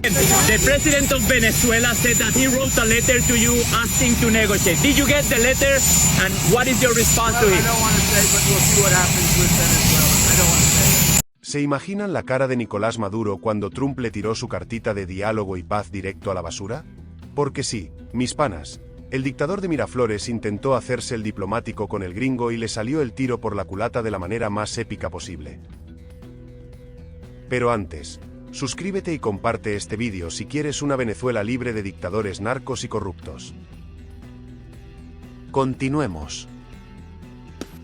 The president of Venezuela said that he wrote a letter to you asking to negotiate. Did you get the letter, and what is your response to it? I don't want to say, but we'll see what happens with Venezuela. I don't want to say. ¿Se imaginan la cara de Nicolás Maduro cuando Trump le tiró su cartita de diálogo y paz directo a la basura? Porque sí, mis panas, el dictador de Miraflores intentó hacerse el diplomático con el gringo y le salió el tiro por la culata de la manera más épica posible. Pero antes, suscríbete y comparte este vídeo si quieres una Venezuela libre de dictadores narcos y corruptos. Continuemos.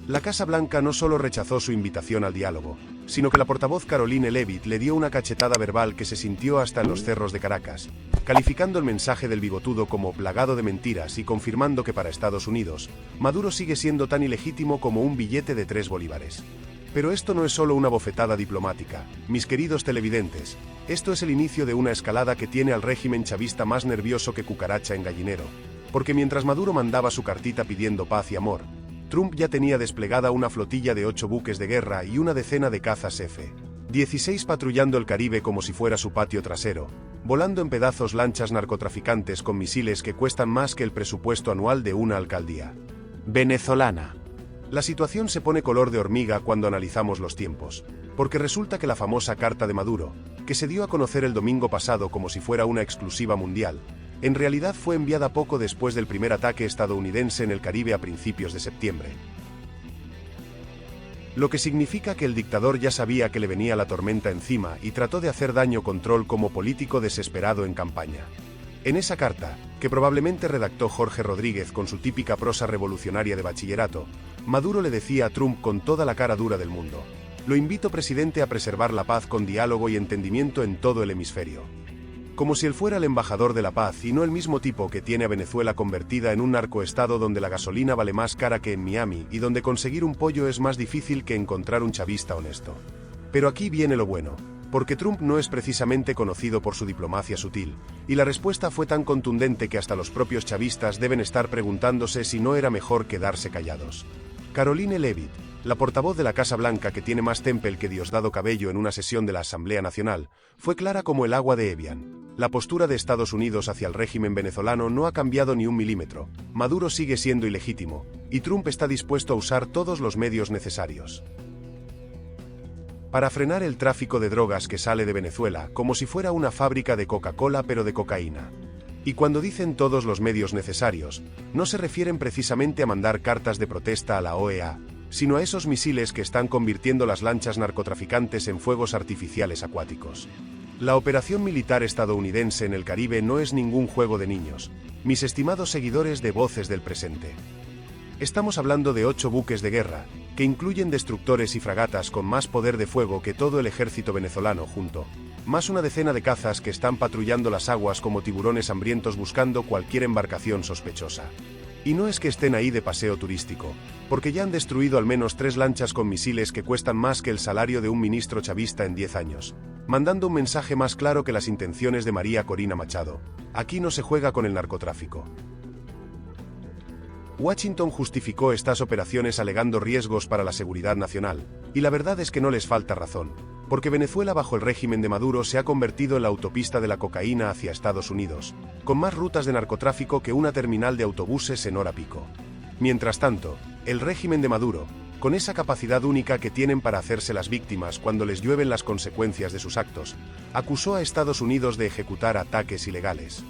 La Casa Blanca no solo rechazó su invitación al diálogo, sino que la portavoz Caroline Leavitt le dio una cachetada verbal que se sintió hasta en los cerros de Caracas, calificando el mensaje del bigotudo como plagado de mentiras y confirmando que para Estados Unidos, Maduro sigue siendo tan ilegítimo como un billete de 3 bolívares. Pero esto no es solo una bofetada diplomática, mis queridos televidentes, esto es el inicio de una escalada que tiene al régimen chavista más nervioso que cucaracha en gallinero, porque mientras Maduro mandaba su cartita pidiendo paz y amor, Trump ya tenía desplegada una flotilla de 8 buques de guerra y una decena de cazas F-16 patrullando el Caribe como si fuera su patio trasero, volando en pedazos lanchas narcotraficantes con misiles que cuestan más que el presupuesto anual de una alcaldía venezolana. La situación se pone color de hormiga cuando analizamos los tiempos, porque resulta que la famosa carta de Maduro, que se dio a conocer el domingo pasado como si fuera una exclusiva mundial, en realidad fue enviada poco después del primer ataque estadounidense en el Caribe a principios de septiembre. Lo que significa que el dictador ya sabía que le venía la tormenta encima y trató de hacer daño control como político desesperado en campaña. En esa carta, que probablemente redactó Jorge Rodríguez con su típica prosa revolucionaria de bachillerato, Maduro le decía a Trump con toda la cara dura del mundo: "Lo invito, presidente, a preservar la paz con diálogo y entendimiento en todo el hemisferio". Como si él fuera el embajador de la paz y no el mismo tipo que tiene a Venezuela convertida en un narcoestado donde la gasolina vale más cara que en Miami y donde conseguir un pollo es más difícil que encontrar un chavista honesto. Pero aquí viene lo bueno, porque Trump no es precisamente conocido por su diplomacia sutil, y la respuesta fue tan contundente que hasta los propios chavistas deben estar preguntándose si no era mejor quedarse callados. Caroline Leavitt, la portavoz de la Casa Blanca que tiene más temple que Diosdado Cabello en una sesión de la Asamblea Nacional, fue clara como el agua de Evian. La postura de Estados Unidos hacia el régimen venezolano no ha cambiado ni un milímetro, Maduro sigue siendo ilegítimo, y Trump está dispuesto a usar todos los medios necesarios para frenar el tráfico de drogas que sale de Venezuela, como si fuera una fábrica de Coca-Cola pero de cocaína. Y cuando dicen todos los medios necesarios, no se refieren precisamente a mandar cartas de protesta a la OEA, sino a esos misiles que están convirtiendo las lanchas narcotraficantes en fuegos artificiales acuáticos. La operación militar estadounidense en el Caribe no es ningún juego de niños, mis estimados seguidores de Voces del Presente. Estamos hablando de 8 buques de guerra, que incluyen destructores y fragatas con más poder de fuego que todo el ejército venezolano junto, más una decena de cazas que están patrullando las aguas como tiburones hambrientos buscando cualquier embarcación sospechosa. Y no es que estén ahí de paseo turístico, porque ya han destruido al menos 3 lanchas con misiles que cuestan más que el salario de un ministro chavista en 10 años, mandando un mensaje más claro que las intenciones de María Corina Machado: aquí no se juega con el narcotráfico. Washington justificó estas operaciones alegando riesgos para la seguridad nacional, y la verdad es que no les falta razón, porque Venezuela bajo el régimen de Maduro se ha convertido en la autopista de la cocaína hacia Estados Unidos, con más rutas de narcotráfico que una terminal de autobuses en hora pico. Mientras tanto, el régimen de Maduro, con esa capacidad única que tienen para hacerse las víctimas cuando les llueven las consecuencias de sus actos, acusó a Estados Unidos de ejecutar ataques ilegales.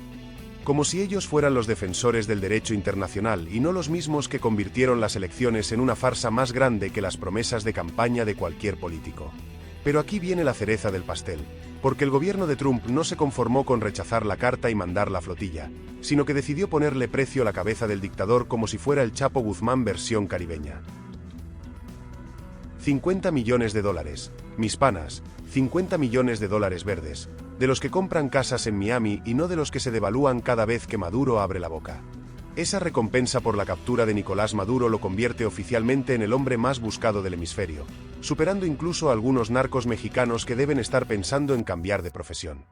Como si ellos fueran los defensores del derecho internacional y no los mismos que convirtieron las elecciones en una farsa más grande que las promesas de campaña de cualquier político. Pero aquí viene la cereza del pastel, porque el gobierno de Trump no se conformó con rechazar la carta y mandar la flotilla, sino que decidió ponerle precio a la cabeza del dictador como si fuera el Chapo Guzmán versión caribeña. 50 millones de dólares, mis panas, 50 millones de dólares verdes, de los que compran casas en Miami y no de los que se devalúan cada vez que Maduro abre la boca. Esa recompensa por la captura de Nicolás Maduro lo convierte oficialmente en el hombre más buscado del hemisferio, superando incluso a algunos narcos mexicanos que deben estar pensando en cambiar de profesión.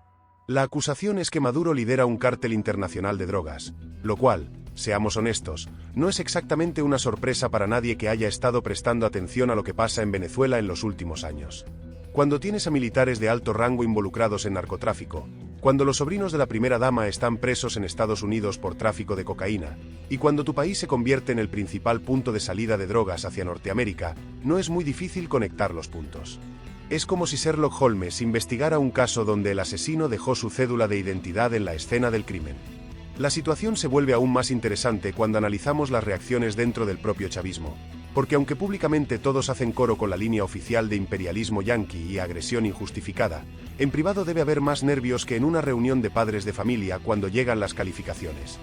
La acusación es que Maduro lidera un cártel internacional de drogas, lo cual, seamos honestos, no es exactamente una sorpresa para nadie que haya estado prestando atención a lo que pasa en Venezuela en los últimos años. Cuando tienes a militares de alto rango involucrados en narcotráfico, cuando los sobrinos de la primera dama están presos en Estados Unidos por tráfico de cocaína, y cuando tu país se convierte en el principal punto de salida de drogas hacia Norteamérica, no es muy difícil conectar los puntos. Es como si Sherlock Holmes investigara un caso donde el asesino dejó su cédula de identidad en la escena del crimen. La situación se vuelve aún más interesante cuando analizamos las reacciones dentro del propio chavismo, porque aunque públicamente todos hacen coro con la línea oficial de imperialismo yanqui y agresión injustificada, en privado debe haber más nervios que en una reunión de padres de familia cuando llegan las calificaciones.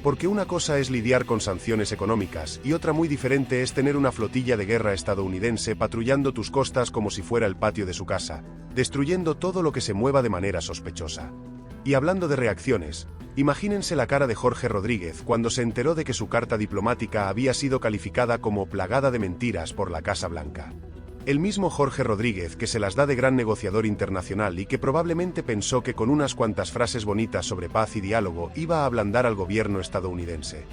Porque una cosa es lidiar con sanciones económicas y otra muy diferente es tener una flotilla de guerra estadounidense patrullando tus costas como si fuera el patio de su casa, destruyendo todo lo que se mueva de manera sospechosa. Y hablando de reacciones, imagínense la cara de Jorge Rodríguez cuando se enteró de que su carta diplomática había sido calificada como plagada de mentiras por la Casa Blanca. El mismo Jorge Rodríguez que se las da de gran negociador internacional y que probablemente pensó que con unas cuantas frases bonitas sobre paz y diálogo iba a ablandar al gobierno estadounidense.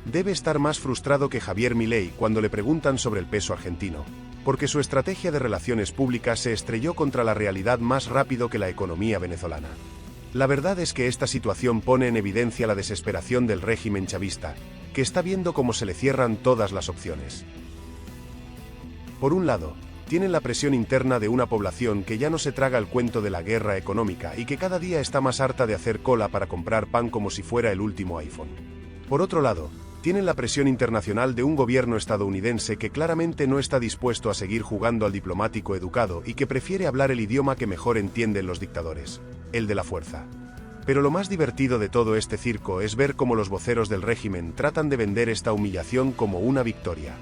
Debe estar más frustrado que Javier Milei cuando le preguntan sobre el peso argentino, porque su estrategia de relaciones públicas se estrelló contra la realidad más rápido que la economía venezolana. La verdad es que esta situación pone en evidencia la desesperación del régimen chavista, que está viendo cómo se le cierran todas las opciones. Por un lado, tienen la presión interna de una población que ya no se traga el cuento de la guerra económica y que cada día está más harta de hacer cola para comprar pan como si fuera el último iPhone. Por otro lado, tienen la presión internacional de un gobierno estadounidense que claramente no está dispuesto a seguir jugando al diplomático educado y que prefiere hablar el idioma que mejor entienden los dictadores, el de la fuerza. Pero lo más divertido de todo este circo es ver cómo los voceros del régimen tratan de vender esta humillación como una victoria.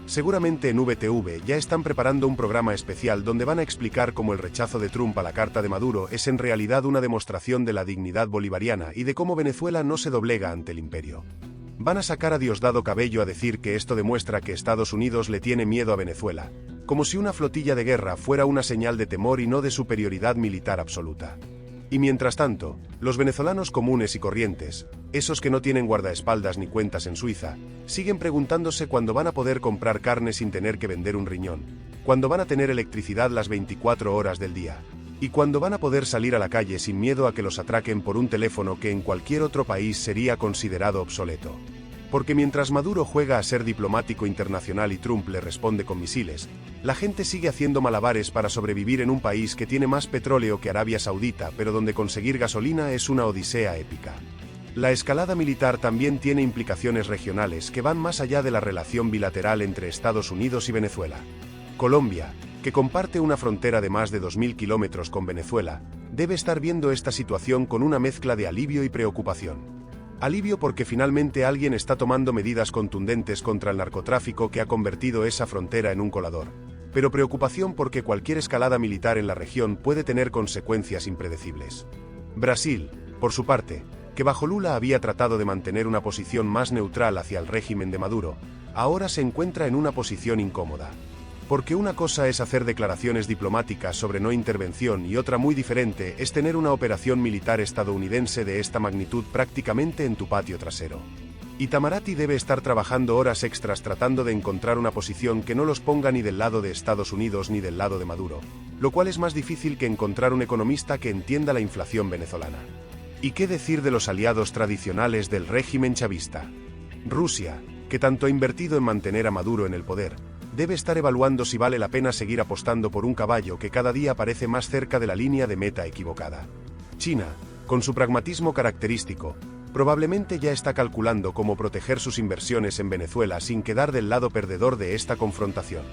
Seguramente en VTV ya están preparando un programa especial donde van a explicar cómo el rechazo de Trump a la carta de Maduro es en realidad una demostración de la dignidad bolivariana y de cómo Venezuela no se doblega ante el imperio. Van a sacar a Diosdado Cabello a decir que esto demuestra que Estados Unidos le tiene miedo a Venezuela, como si una flotilla de guerra fuera una señal de temor y no de superioridad militar absoluta. Y mientras tanto, los venezolanos comunes y corrientes, esos que no tienen guardaespaldas ni cuentas en Suiza, siguen preguntándose cuándo van a poder comprar carne sin tener que vender un riñón, cuándo van a tener electricidad las 24 horas del día, y cuándo van a poder salir a la calle sin miedo a que los atraquen por un teléfono que en cualquier otro país sería considerado obsoleto. Porque mientras Maduro juega a ser diplomático internacional y Trump le responde con misiles, la gente sigue haciendo malabares para sobrevivir en un país que tiene más petróleo que Arabia Saudita, pero donde conseguir gasolina es una odisea épica. La escalada militar también tiene implicaciones regionales que van más allá de la relación bilateral entre Estados Unidos y Venezuela. Colombia, que comparte una frontera de más de 2.000 kilómetros con Venezuela, debe estar viendo esta situación con una mezcla de alivio y preocupación. Alivio porque finalmente alguien está tomando medidas contundentes contra el narcotráfico que ha convertido esa frontera en un colador. Pero preocupación porque cualquier escalada militar en la región puede tener consecuencias impredecibles. Brasil, por su parte, que bajo Lula había tratado de mantener una posición más neutral hacia el régimen de Maduro, ahora se encuentra en una posición incómoda. Porque una cosa es hacer declaraciones diplomáticas sobre no intervención y otra muy diferente es tener una operación militar estadounidense de esta magnitud prácticamente en tu patio trasero. Itamaraty debe estar trabajando horas extras tratando de encontrar una posición que no los ponga ni del lado de Estados Unidos ni del lado de Maduro, lo cual es más difícil que encontrar un economista que entienda la inflación venezolana. ¿Y qué decir de los aliados tradicionales del régimen chavista? Rusia, que tanto ha invertido en mantener a Maduro en el poder, debe estar evaluando si vale la pena seguir apostando por un caballo que cada día parece más cerca de la línea de meta equivocada. China, con su pragmatismo característico, probablemente ya está calculando cómo proteger sus inversiones en Venezuela sin quedar del lado perdedor de esta confrontación.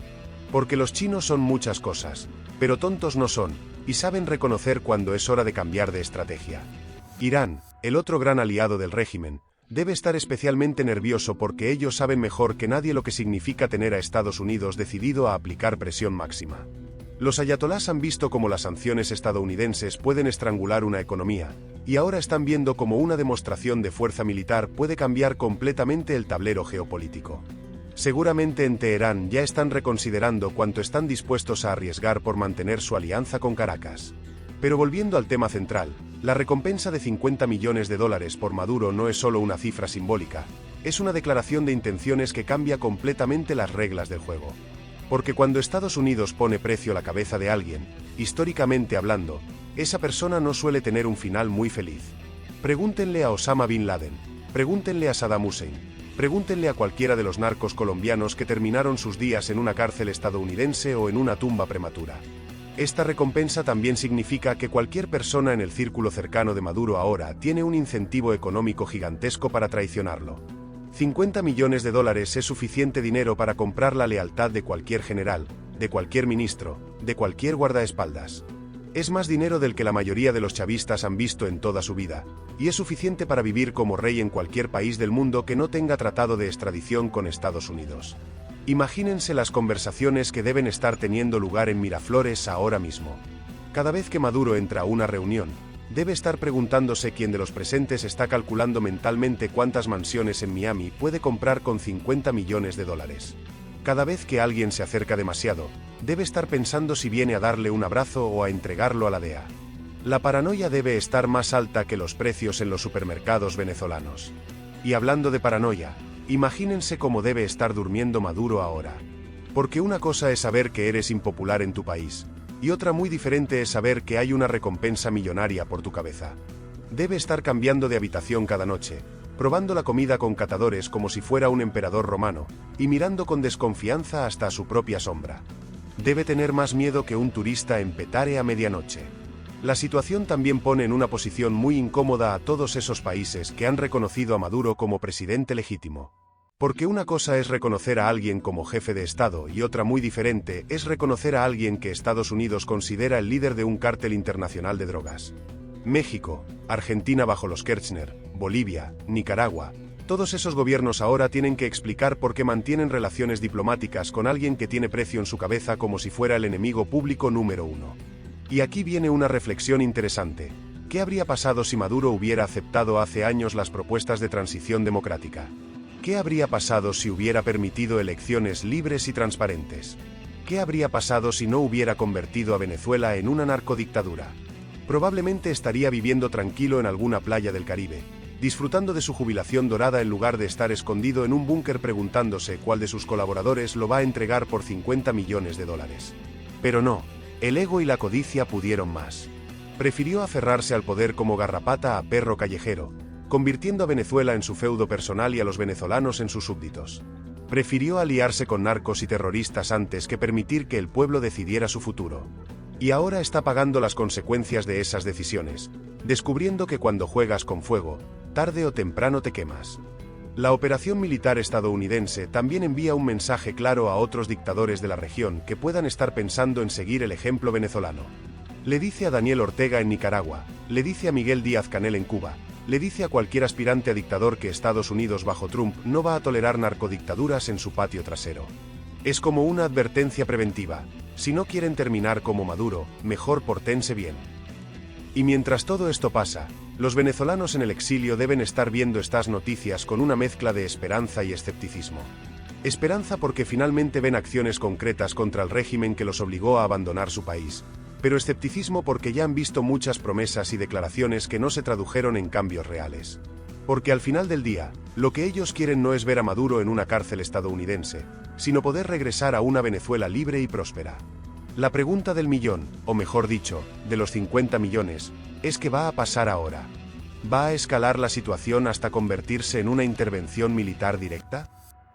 Porque los chinos son muchas cosas, pero tontos no son, y saben reconocer cuando es hora de cambiar de estrategia. Irán, el otro gran aliado del régimen, debe estar especialmente nervioso porque ellos saben mejor que nadie lo que significa tener a Estados Unidos decidido a aplicar presión máxima. Los ayatolás han visto cómo las sanciones estadounidenses pueden estrangular una economía, y ahora están viendo cómo una demostración de fuerza militar puede cambiar completamente el tablero geopolítico. Seguramente en Teherán ya están reconsiderando cuánto están dispuestos a arriesgar por mantener su alianza con Caracas. Pero volviendo al tema central, la recompensa de $50 millones por Maduro no es solo una cifra simbólica, es una declaración de intenciones que cambia completamente las reglas del juego. Porque cuando Estados Unidos pone precio a la cabeza de alguien, históricamente hablando, esa persona no suele tener un final muy feliz. Pregúntenle a Osama Bin Laden, pregúntenle a Saddam Hussein, pregúntenle a cualquiera de los narcos colombianos que terminaron sus días en una cárcel estadounidense o en una tumba prematura. Esta recompensa también significa que cualquier persona en el círculo cercano de Maduro ahora tiene un incentivo económico gigantesco para traicionarlo. 50 millones de dólares es suficiente dinero para comprar la lealtad de cualquier general, de cualquier ministro, de cualquier guardaespaldas. Es más dinero del que la mayoría de los chavistas han visto en toda su vida, y es suficiente para vivir como rey en cualquier país del mundo que no tenga tratado de extradición con Estados Unidos. Imagínense las conversaciones que deben estar teniendo lugar en Miraflores ahora mismo. Cada vez que Maduro entra a una reunión, debe estar preguntándose quién de los presentes está calculando mentalmente cuántas mansiones en Miami puede comprar con 50 millones de dólares. Cada vez que alguien se acerca demasiado, debe estar pensando si viene a darle un abrazo o a entregarlo a la DEA. La paranoia debe estar más alta que los precios en los supermercados venezolanos. Y hablando de paranoia, imagínense cómo debe estar durmiendo Maduro ahora. Porque una cosa es saber que eres impopular en tu país, y otra muy diferente es saber que hay una recompensa millonaria por tu cabeza. Debe estar cambiando de habitación cada noche, probando la comida con catadores como si fuera un emperador romano, y mirando con desconfianza hasta su propia sombra. Debe tener más miedo que un turista en Petare a medianoche. La situación también pone en una posición muy incómoda a todos esos países que han reconocido a Maduro como presidente legítimo. Porque una cosa es reconocer a alguien como jefe de Estado y otra muy diferente es reconocer a alguien que Estados Unidos considera el líder de un cártel internacional de drogas. México, Argentina bajo los Kirchner, Bolivia, Nicaragua, todos esos gobiernos ahora tienen que explicar por qué mantienen relaciones diplomáticas con alguien que tiene precio en su cabeza como si fuera el enemigo público número uno. Y aquí viene una reflexión interesante. ¿Qué habría pasado si Maduro hubiera aceptado hace años las propuestas de transición democrática? ¿Qué habría pasado si hubiera permitido elecciones libres y transparentes? ¿Qué habría pasado si no hubiera convertido a Venezuela en una narcodictadura? Probablemente estaría viviendo tranquilo en alguna playa del Caribe, disfrutando de su jubilación dorada en lugar de estar escondido en un búnker preguntándose cuál de sus colaboradores lo va a entregar por 50 millones de dólares. Pero no, el ego y la codicia pudieron más. Prefirió aferrarse al poder como garrapata a perro callejero, convirtiendo a Venezuela en su feudo personal y a los venezolanos en sus súbditos. Prefirió aliarse con narcos y terroristas antes que permitir que el pueblo decidiera su futuro. Y ahora está pagando las consecuencias de esas decisiones, descubriendo que cuando juegas con fuego, tarde o temprano te quemas. La operación militar estadounidense también envía un mensaje claro a otros dictadores de la región que puedan estar pensando en seguir el ejemplo venezolano. Le dice a Daniel Ortega en Nicaragua, le dice a Miguel Díaz-Canel en Cuba, le dice a cualquier aspirante a dictador que Estados Unidos bajo Trump no va a tolerar narcodictaduras en su patio trasero. Es como una advertencia preventiva. Si no quieren terminar como Maduro, mejor pórtense bien. Y mientras todo esto pasa, los venezolanos en el exilio deben estar viendo estas noticias con una mezcla de esperanza y escepticismo. Esperanza porque finalmente ven acciones concretas contra el régimen que los obligó a abandonar su país, pero escepticismo porque ya han visto muchas promesas y declaraciones que no se tradujeron en cambios reales. Porque al final del día, lo que ellos quieren no es ver a Maduro en una cárcel estadounidense, sino poder regresar a una Venezuela libre y próspera. La pregunta del millón, o mejor dicho, de los 50 millones, es ¿qué va a pasar ahora? ¿Va a escalar la situación hasta convertirse en una intervención militar directa?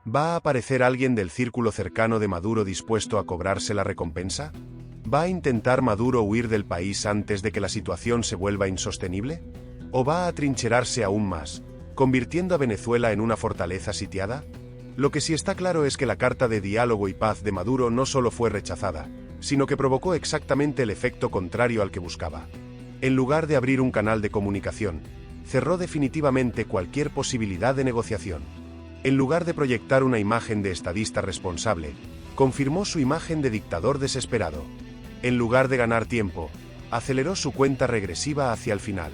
¿Va a aparecer alguien del círculo cercano de Maduro dispuesto a cobrarse la recompensa? ¿Va a intentar Maduro huir del país antes de que la situación se vuelva insostenible? ¿O va a atrincherarse aún más, convirtiendo a Venezuela en una fortaleza sitiada? Lo que sí está claro es que la carta de diálogo y paz de Maduro no solo fue rechazada, sino que provocó exactamente el efecto contrario al que buscaba. En lugar de abrir un canal de comunicación, cerró definitivamente cualquier posibilidad de negociación. En lugar de proyectar una imagen de estadista responsable, confirmó su imagen de dictador desesperado. En lugar de ganar tiempo, aceleró su cuenta regresiva hacia el final.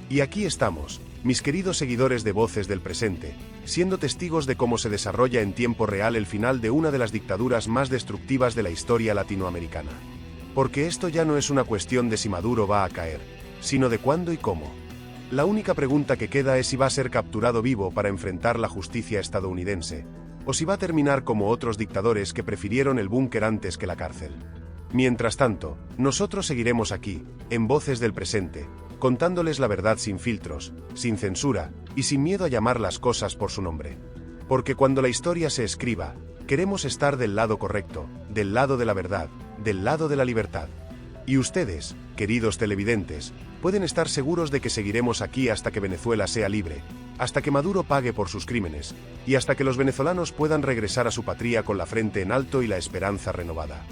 Y aquí estamos, mis queridos seguidores de Voces del Presente, siendo testigos de cómo se desarrolla en tiempo real el final de una de las dictaduras más destructivas de la historia latinoamericana. Porque esto ya no es una cuestión de si Maduro va a caer, sino de cuándo y cómo. La única pregunta que queda es si va a ser capturado vivo para enfrentar la justicia estadounidense, o si va a terminar como otros dictadores que prefirieron el búnker antes que la cárcel. Mientras tanto, nosotros seguiremos aquí, en Voces del Presente, contándoles la verdad sin filtros, sin censura y sin miedo a llamar las cosas por su nombre. Porque cuando la historia se escriba, queremos estar del lado correcto, del lado de la verdad, del lado de la libertad. Y ustedes, queridos televidentes, pueden estar seguros de que seguiremos aquí hasta que Venezuela sea libre, hasta que Maduro pague por sus crímenes, y hasta que los venezolanos puedan regresar a su patria con la frente en alto y la esperanza renovada.